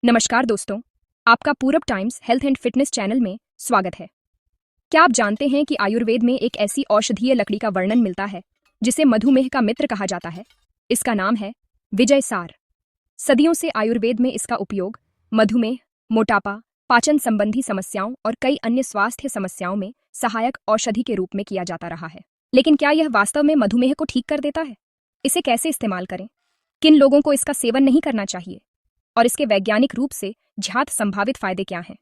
नमस्कार दोस्तों, आपका पूरब times health and fitness channel में स्वागत है। क्या आप जानते हैं कि आयुर्वेद में एक ऐसी औषधीय लकड़ी का वर्णन मिलता है जिसे मधुमेह का मित्र कहा जाता है? इसका नाम है विजय सार। सदियों से आयुर्वेद में इसका उपयोग मधुमेह, मोटापा, पाचन संबंधी समस्याओं और कई अन्य स्वास्थ्य समस्याओं में सहायक औषधि के रूप में किया जाता रहा है। लेकिन क्या यह वास्तव में मधुमेह को ठीक कर देता है? इसे कैसे इस्तेमाल करें? किन लोगों को इसका सेवन नहीं करना चाहिए? और इसके वैज्ञानिक रूप से ज्ञात संभावित फायदे क्या हैं?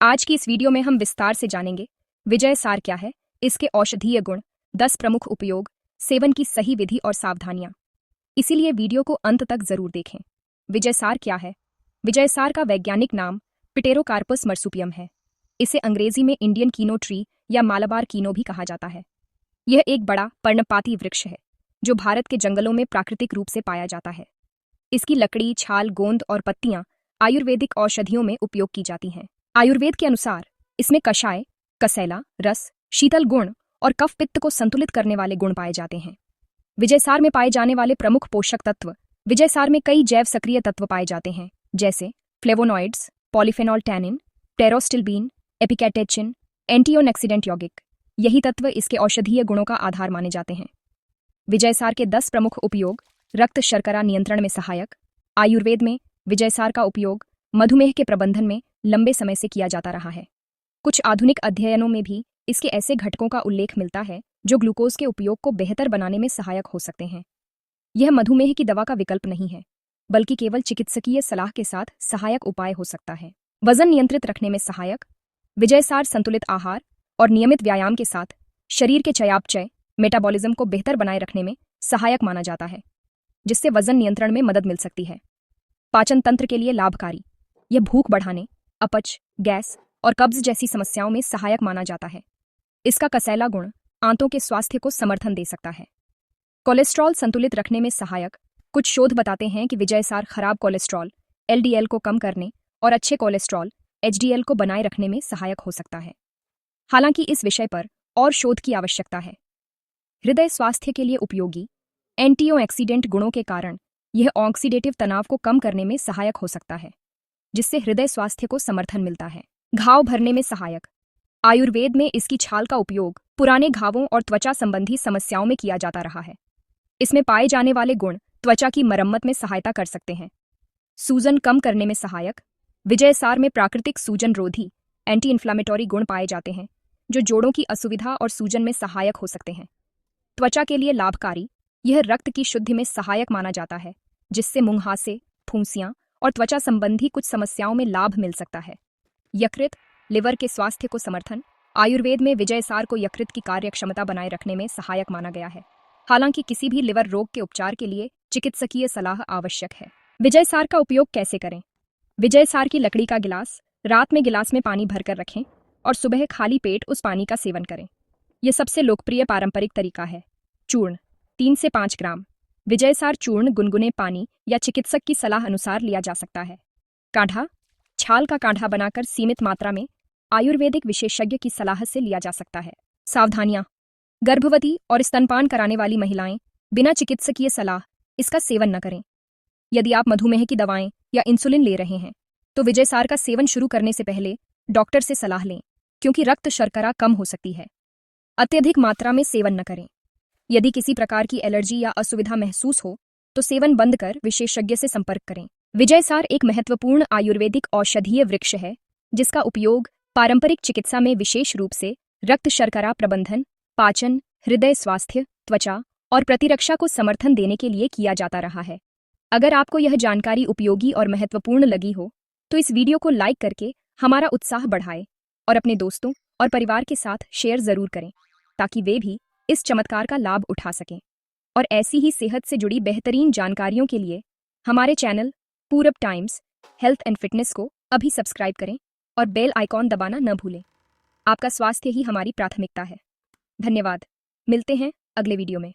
आज की इस वीडियो में हम विस्तार से जानेंगे विजय सार क्या है, इसके औषधीय गुण, 10 प्रमुख उपयोग, सेवन की सही विधि और सावधानियां। इसीलिए वीडियो को अंत तक जरूर देखें। विजय सार क्या है? विजय सार का वैज्ञानिक नाम पिटेरोकार्पस मर्सुपियम है। इसे अंग्रेजी में इंडियन कीनो ट्री या मालाबार कीनो भी कहा जाता है। यह एक बड़ा पर्णपाती वृक्ष है जो भारत के जंगलों में प्राकृतिक रूप से पाया जाता है। इसकी लकड़ी, छाल, गोंद और पत्तियां आयुर्वेदिक औषधियों में उपयोग की जाती हैं। आयुर्वेद के अनुसार इसमें कषाय, कसैला, रस, शीतल गुण और कफ पित्त को संतुलित करने वाले गुण पाए जाते हैं। विजयसार में पाए जाने वाले प्रमुख पोषक तत्व। विजयसार में कई जैव सक्रिय तत्व पाए जाते हैं जैसे फ्लेवोनॉइड्स, पॉलीफेनॉल टैनिन, टेरोस्टिल्बीन, एपिकैटेचिन, एंटीओक्सिडेंट यौगिक। यही तत्व इसके औषधीय गुणों का आधार माने जाते हैं। विजयसार के 10 प्रमुख उपयोग। रक्त शर्करा नियंत्रण में सहायक। आयुर्वेद में विजयसार का उपयोग मधुमेह के प्रबंधन में लंबे समय से किया जाता रहा है। कुछ आधुनिक अध्ययनों में भी इसके ऐसे घटकों का उल्लेख मिलता है जो ग्लूकोज के उपयोग को बेहतर बनाने में सहायक हो सकते हैं। यह मधुमेह की दवा का विकल्प नहीं है, बल्कि केवल चिकित्सकीय सलाह के साथ सहायक उपाय हो सकता है। वजन नियंत्रित रखने में सहायक। विजयसार संतुलित आहार और नियमित व्यायाम के साथ शरीर के चयापचय, मेटाबॉलिज्म को बेहतर बनाए रखने में सहायक माना जाता है, जिससे वजन नियंत्रण में मदद मिल सकती है। पाचन तंत्र के लिए लाभकारी। यह भूख बढ़ाने, अपच, गैस और कब्ज जैसी समस्याओं में सहायक माना जाता है। इसका कसैला गुण आंतों के स्वास्थ्य को समर्थन दे सकता है। कोलेस्ट्रॉल संतुलित रखने में सहायक। कुछ शोध बताते हैं कि विजयसार खराब कोलेस्ट्रॉल एलडीएल को कम करने और अच्छे कोलेस्ट्रॉल एचडीएल को बनाए रखने में सहायक हो सकता है। हालांकि इस विषय पर और शोध की आवश्यकता है। हृदय स्वास्थ्य के लिए उपयोगी। एंटीओक्सिडेंट गुणों के कारण यह ऑक्सीडेटिव तनाव को कम करने में सहायक हो सकता है, जिससे हृदय स्वास्थ्य को समर्थन मिलता है। घाव भरने में सहायक। आयुर्वेद में इसकी छाल का उपयोग पुराने घावों और त्वचा संबंधी समस्याओं में किया जाता रहा है। इसमें पाए जाने वाले गुण त्वचा की मरम्मत में सहायता कर सकते हैं। सूजन कम करने में सहायक। विजयसार में प्राकृतिक सूजन रोधी एंटी इन्फ्लामेटरी गुण पाए जाते हैं जो जोड़ों की असुविधा और सूजन में सहायक हो सकते हैं। त्वचा के लिए लाभकारी। यह रक्त की शुद्धि में सहायक माना जाता है, जिससे मुंहासे, फुंसियां और त्वचा संबंधी कुछ समस्याओं में लाभ मिल सकता है। यकृत, लिवर के स्वास्थ्य को समर्थन। आयुर्वेद में विजयसार को यकृत की कार्यक्षमता बनाए रखने में सहायक माना गया है। हालांकि किसी भी लिवर रोग के उपचार के लिए चिकित्सकीय सलाह आवश्यक है। विजयसार का उपयोग कैसे करें? विजयसार की लकड़ी का गिलास रात में गिलास में पानी भरकर रखें और सुबह खाली पेट उस पानी का सेवन करें। यह सबसे लोकप्रिय पारंपरिक तरीका है। चूर्ण 3 से 5 ग्राम। विजयसार चूर्ण गुनगुने पानी या चिकित्सक की सलाह अनुसार लिया जा सकता है। काढ़ा, छाल का काढ़ा बनाकर सीमित मात्रा में आयुर्वेदिक विशेषज्ञ की सलाह से लिया जा सकता है। सावधानियां। गर्भवती और स्तनपान कराने वाली महिलाएं बिना चिकित्सकीय सलाह इसका सेवन न करें। यदि आप मधुमेह की दवाएं या इंसुलिन ले रहे हैं तो विजयसार का सेवन शुरू करने से पहले डॉक्टर से सलाह लें, क्योंकि रक्त शर्करा कम हो सकती है। अत्यधिक मात्रा में सेवन न करें। यदि किसी प्रकार की एलर्जी या असुविधा महसूस हो तो सेवन बंद कर विशेषज्ञ से संपर्क करें। विजयसार एक महत्वपूर्ण आयुर्वेदिक औषधीय वृक्ष है जिसका उपयोग पारंपरिक चिकित्सा में विशेष रूप से रक्त शर्करा प्रबंधन, पाचन, हृदय स्वास्थ्य, त्वचा और प्रतिरक्षा को समर्थन देने के लिए किया जाता रहा है। अगर आपको यह जानकारी उपयोगी और महत्वपूर्ण लगी हो तो इस वीडियो को लाइक करके हमारा उत्साह बढ़ाएं और अपने दोस्तों और परिवार के साथ शेयर जरूर करें, ताकि वे भी इस चमत्कार का लाभ उठा सकें। और ऐसी ही सेहत से जुड़ी बेहतरीन जानकारियों के लिए हमारे चैनल पूरब टाइम्स हेल्थ एंड फिटनेस को अभी सब्सक्राइब करें और बेल आइकॉन दबाना न भूलें। आपका स्वास्थ्य ही हमारी प्राथमिकता है। धन्यवाद। मिलते हैं अगले वीडियो में।